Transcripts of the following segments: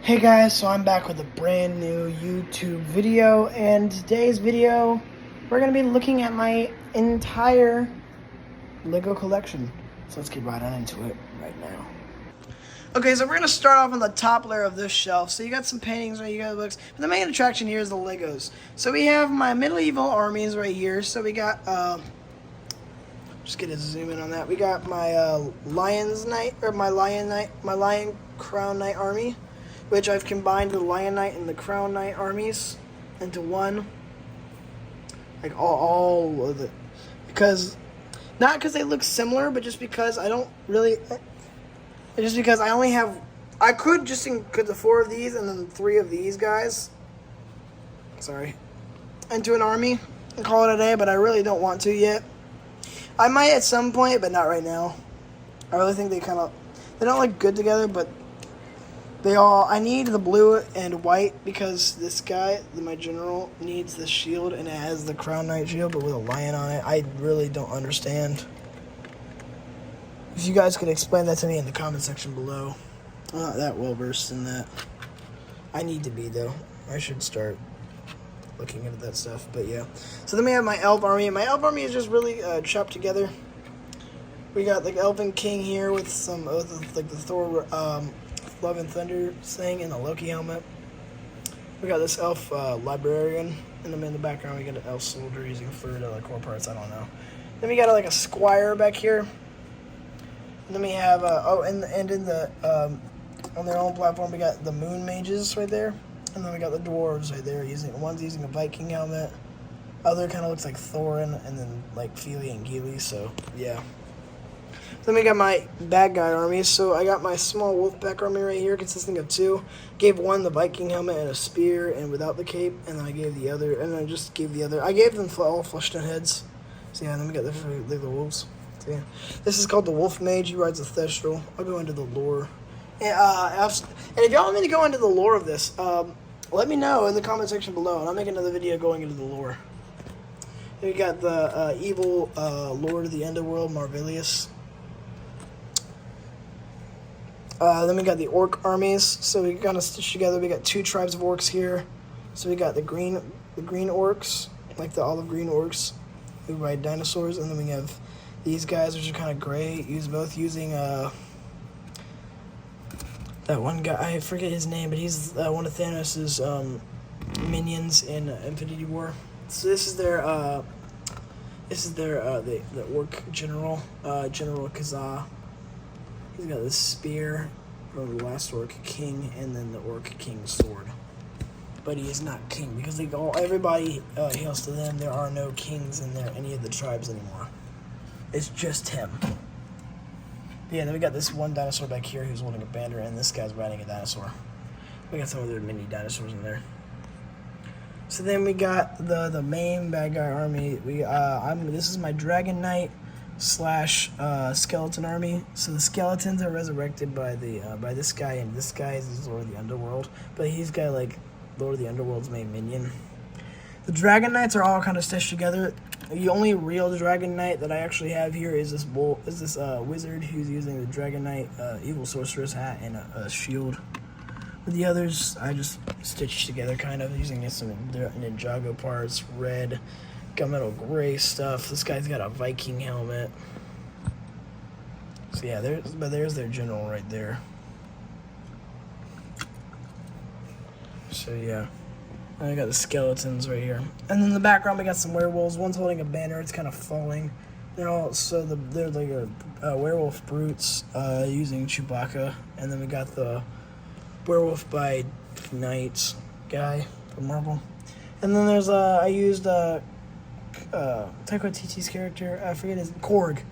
Hey guys, so I'm back with a brand new YouTube video, and today's video we're going to be looking at my entire Lego collection. So let's get right on into it right now. Okay, so we're going to start off on the top layer of this shelf. So you got some paintings, right? You got books. But the main attraction here is the Legos. So we have my medieval armies right here. So we got, just get a zoom in on that. We got my Lion's Knight, or my Lion Crown Knight army, which I've combined the Lion Knight and the Crown Knight armies into one. Like all of it. Not because they look similar, but just because I don't really... Just because I only have... I could just include the 4 of these and then 3 of these guys. Sorry. Into an army and call it a day, but I really don't want to yet. I might at some point, but not right now. I really think they kind of... They don't look good together, but... I need the blue and white because this guy, my general, needs the shield and it has the Crown Knight shield but with a lion on it. I really don't understand. If you guys could explain that to me in the comment section below. I'm not that well versed in that. I need to be though. I should start looking into that stuff, but yeah. So then we have my elf army. My elf army is just really chopped together. We got the Elven King here with some of like the Thor Love and Thunder thing and the Loki helmet. We got this elf librarian, and then in the background we got an elf soldier using fur to like core parts. I don't know. Then we got like a squire back here. And then we have in the on their own platform we got the moon mages right there, and then we got the dwarves right there one's using a Viking helmet. Other kind of looks like Thorin, and then like Fili and Gili. So yeah. Then we got my bad guy army. So I got my small wolfpack army right here, consisting of 2. Gave one the Viking helmet and a spear, and without the cape. And then I gave the other, and I just gave the other. I gave them all fleshed out heads. So yeah, then we got the wolves. So yeah, this is called the Wolf Mage. He rides a Thestral. I'll go into the lore. And if y'all want me to go into the lore of this, let me know in the comment section below, and I'll make another video going into the lore. Then we got the evil Lord of the Underworld, Marvilius. Then we got the orc armies. So we kind of stitched together. We got 2 tribes of orcs here. So we got the green orcs, like the olive green orcs who ride dinosaurs, and then we have these guys, which are kind of gray. Both using that one guy. I forget his name, but he's one of Thanos' minions in Infinity War. So this is their the orc general, General Kazaa. He's got this spear from the last Orc King, and then the Orc King's sword. But he is not king because everybody hails to them. There are no kings in any of the tribes anymore. It's just him. But yeah, then we got this one dinosaur back here who's holding a banner, and this guy's riding a dinosaur. We got some other mini dinosaurs in there. So then we got the main bad guy army. This is my Dragon Knight / skeleton army. So the skeletons are resurrected by this guy, and this guy is Lord of the Underworld, but he's got like Lord of the Underworld's main minion. The Dragon Knights are all kind of stitched together. The only real Dragon Knight that I actually have here is this wizard who's using the Dragon Knight evil sorceress hat and a shield. With the others, I just stitched together kind of using some Ninjago parts, red, gunmetal gray stuff. This guy's got a Viking helmet. So yeah, there's their general right there. So yeah, I got the skeletons right here, and then in the background we got some werewolves. One's holding a banner; it's kind of falling. They're like a werewolf brutes using Chewbacca, and then we got the werewolf by Night guy from Marvel, and then there's I used Taika Waititi's character. I forget his Korg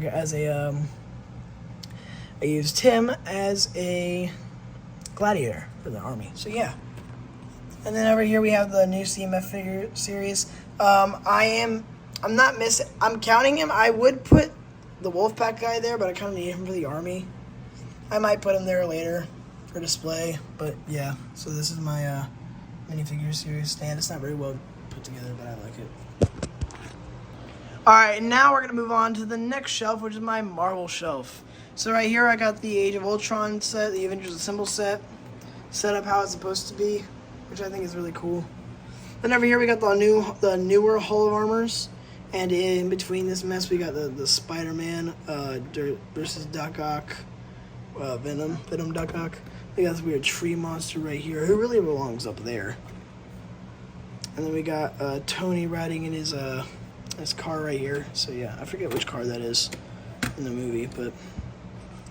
as a I used him as a gladiator for the army. So yeah. And then over here we have the new CMF figure series. I'm counting him. I would put the Wolfpack guy there, but I kind of need him for the army. I might put him there later for display, but yeah. So this is my minifigure series stand. It's not very well put together, but I like it. Alright, now we're going to move on to the next shelf, which is my Marvel shelf. So right here I got the Age of Ultron set, the Avengers Assemble set. set up how it's supposed to be, which I think is really cool. Then over here we got the newer Hall of Armors, and in between this mess we got the Spider-Man versus Doc Ock, Venom Doc Ock. We got this weird tree monster right here, who really belongs up there. And then we got Tony riding in his car right here. So yeah, I forget which car that is in the movie, but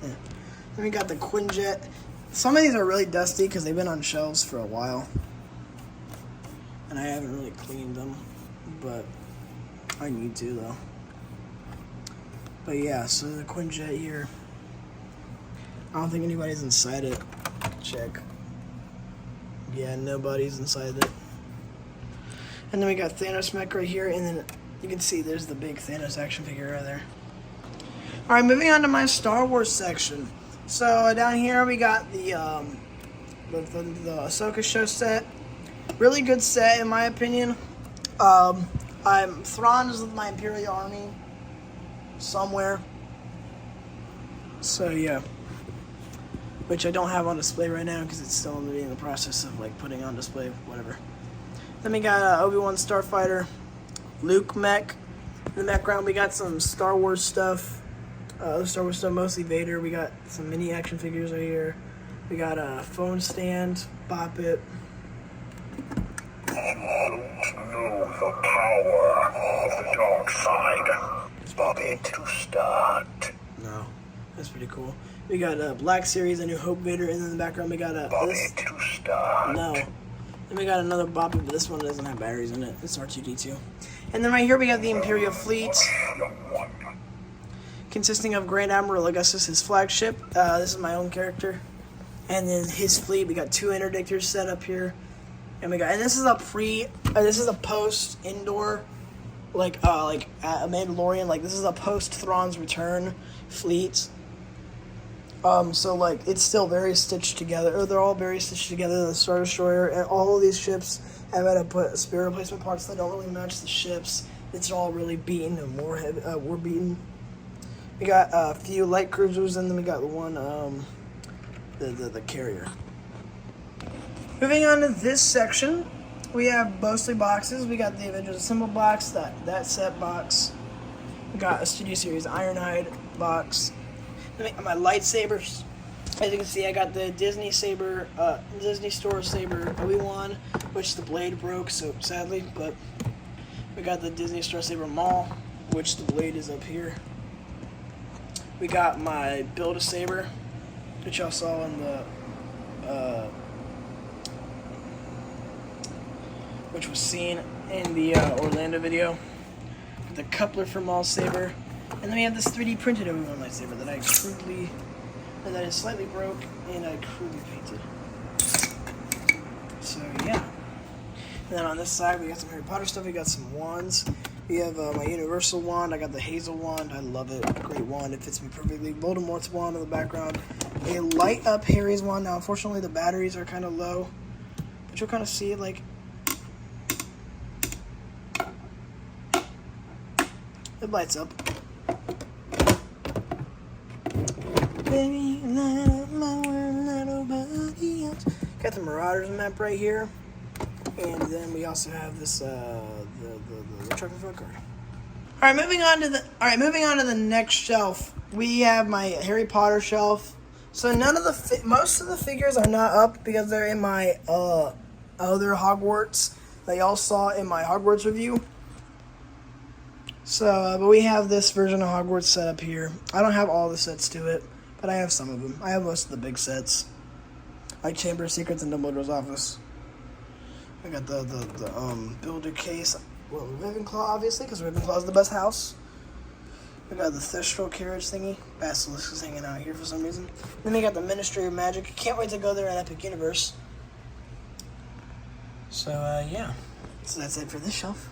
yeah. Then we got the Quinjet. Some of these are really dusty because they've been on shelves for a while, and I haven't really cleaned them, but I need to though. But yeah, so the Quinjet here. I don't think anybody's inside it. Check. Yeah, nobody's inside it. And then we got Thanos mech right here, and then you can see there's the big Thanos action figure right there. Alright, moving on to my Star Wars section. So down here we got the Ahsoka show set. Really good set in my opinion. Thrawn is with my Imperial Army somewhere. So yeah. Which I don't have on display right now because it's still in the process of like putting on display, whatever. Then we got Obi-Wan Starfighter, Luke mech. In the background we got some Star Wars stuff. Mostly Vader. We got some mini action figures right here. We got a phone stand, Bop It. Know the power of the dark side. Bop It to start. No, that's pretty cool. We got Black Series, a New Hope Vader, and then in the background we got Bop It to start. No. Then we got another Bop It, but this one doesn't have batteries in it. It's R2-D2. And then right here we got the Imperial Fleet, consisting of Grand Admiral Augustus, his flagship. This is my own character. And then his fleet, we got 2 interdictors set up here. And this is a post indoor, like a Mandalorian. Like this is a post Thrawn's return fleet. So like it's still very stitched together. Or they're all very stitched together. The Star Destroyer and all of these ships have had to put spare replacement parts that don't really match the ships. It's all really beaten and war beaten. We got a few light cruisers, and then we got the one, the carrier. Moving on to this section, we have mostly boxes. We got the Avengers Assemble box, that set box. We got a Studio Series Ironhide box. Then we got my lightsabers. As you can see, I got the Disney Store Saber Obi-Wan, which the blade broke, so sadly. But we got the Disney Store Saber Maul, which the blade is up here. We got my Build-A-Saber, which y'all saw in the, which was seen in the Orlando video. The coupler for Maul's saber, and then we have this 3D printed Obi-Wan lightsaber that is slightly broke and I crudely painted. So yeah. And then on this side we got some Harry Potter stuff. We got some wands. We have my Universal wand. I got the Hazel wand. I love it. Great wand. It fits me perfectly. Voldemort's wand in the background. A light up Harry's wand. Now, unfortunately, the batteries are kind of low, but you'll kind of see it like it lights up. Baby, light up my world, not nobody else. Got the Marauders map right here. And then we also have this the truck and front card. All right, moving on to the next shelf. We have my Harry Potter shelf. So most of the figures are not up because they're in my other Hogwarts that y'all saw in my Hogwarts review. So, but we have this version of Hogwarts set up here. I don't have all the sets to it, but I have some of them. I have most of the big sets, like Chamber of Secrets and Dumbledore's office. I got the builder case. Well, Ravenclaw, obviously, because Ravenclaw is the best house. We got the Thestral carriage thingy. Basilisk is hanging out here for some reason. Then we got the Ministry of Magic. Can't wait to go there in Epic Universe. So, yeah. So that's it for this shelf.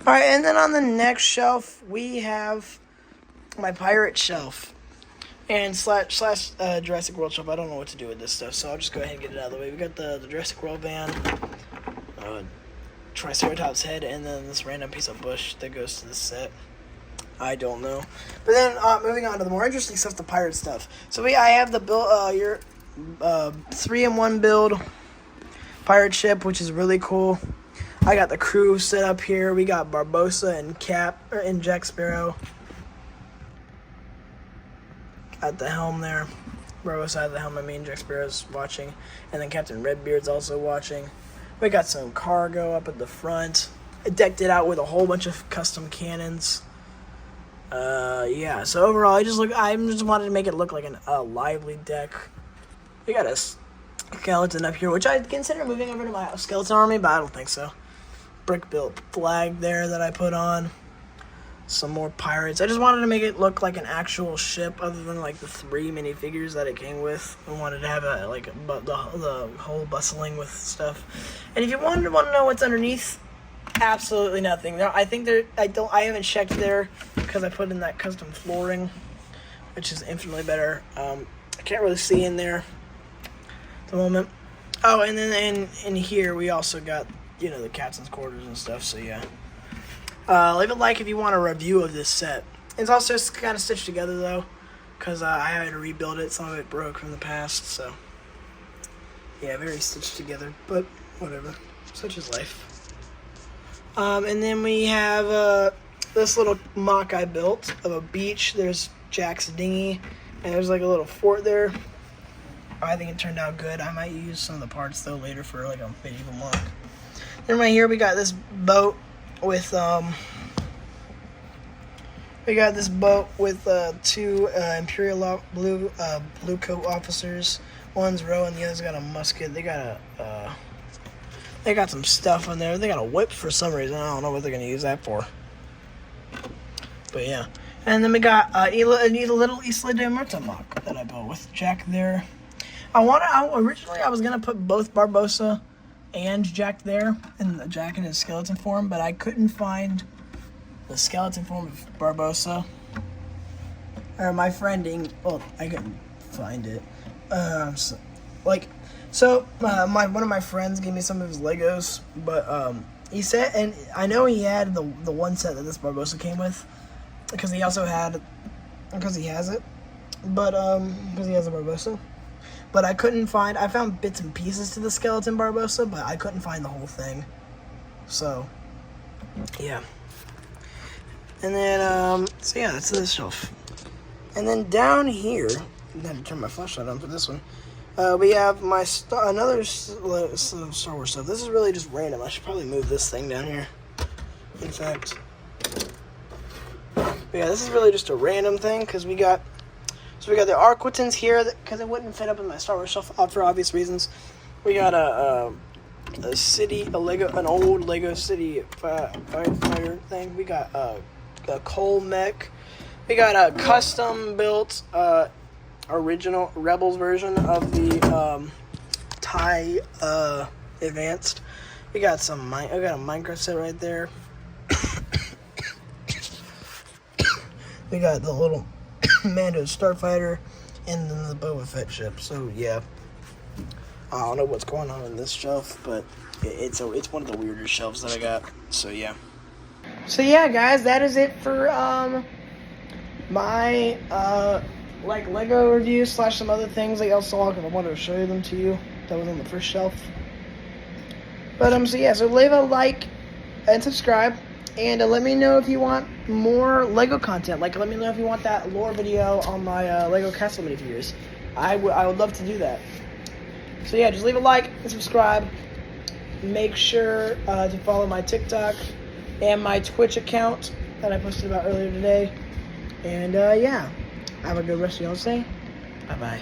Alright, and then on the next shelf, we have my pirate shelf. And slash Jurassic World shelf. I don't know what to do with this stuff, so I'll just go ahead and get it out of the way. We got the Jurassic World van. Triceratops head, and then this random piece of bush that goes to the set. I don't know. But then moving on to the more interesting stuff, the pirate stuff. So I have the 3-in-1 build pirate ship, which is really cool. I got the crew set up here. We got Barbossa and Jack Sparrow at the helm there. Barbossa at the helm, Jack Sparrow's watching. And then Captain Redbeard's also watching. We got some cargo up at the front. I decked it out with a whole bunch of custom cannons. Yeah, so overall, I just wanted to make it look like a lively deck. We got a skeleton up here, which I consider moving over to my skeleton army, but I don't think so. Brick-built flag there that I put on. Some more pirates. I just wanted to make it look like an actual ship, other than like the 3 minifigures that it came with. I wanted to have the whole bustling with stuff. And if you want to know what's underneath, absolutely nothing. I haven't checked there because I put in that custom flooring, which is infinitely better. I can't really see in there at the moment. Oh, and then in here we also got, the captain's quarters and stuff. So yeah. Leave a like if you want a review of this set. It's also kind of stitched together though, because I had to rebuild it. Some of it broke from the past, so yeah, very stitched together. But whatever, such is life. And then we have this little mock I built of a beach. There's Jack's dinghy, and there's like a little fort there. I think it turned out good. I might use some of the parts though later for like a medieval mock. Then right here we got this boat with 2 Imperial blue coat officers. One's rowing, the other's got a musket. They got some stuff on there. They got a whip for some reason. I don't know what they're gonna use that for. But yeah. And then we got a little Isla de Muerta mock that I built with Jack there. Originally I was gonna put both Barbossa and Jack there, and Jack in his skeleton form, but I couldn't find the skeleton form of Barbossa. Or my friend I couldn't find it. One of my friends gave me some of his Legos, but he said, and I know he had the one set that this Barbossa came with, because he has it, because he has a Barbossa. But I found bits and pieces to the skeleton Barbossa, but I couldn't find the whole thing. So, yeah. And then, that's this shelf. And then down here, I had to turn my flashlight on for this one. We have another Star Wars stuff. This is really just random. I should probably move this thing down here. In fact. But yeah, this is really just a random thing, because we got the Arquitens here, because it wouldn't fit up in my Star Wars shelf for obvious reasons. We got an old Lego City firefighter thing. We got a coal mech. We got a custom built original Rebels version of the TIE Advanced. We got I got a Minecraft set right there. We got the little Mando Starfighter, and then the Boba Fett ship. So yeah, I don't know what's going on in this shelf, but it's one of the weirder shelves that I got. So yeah. So yeah, guys, that is it for my Lego review / some other things I also saw, because I wanted to show them to you. That was on the first shelf. But so leave a like and subscribe. And let me know if you want more Lego content. Let me know if you want that lore video on my Lego Castle minifigures. I would love to do that. So yeah, just leave a like and subscribe. Make sure to follow my TikTok and my Twitch account that I posted about earlier today. And yeah, have a good rest of y'all's day. Bye-bye.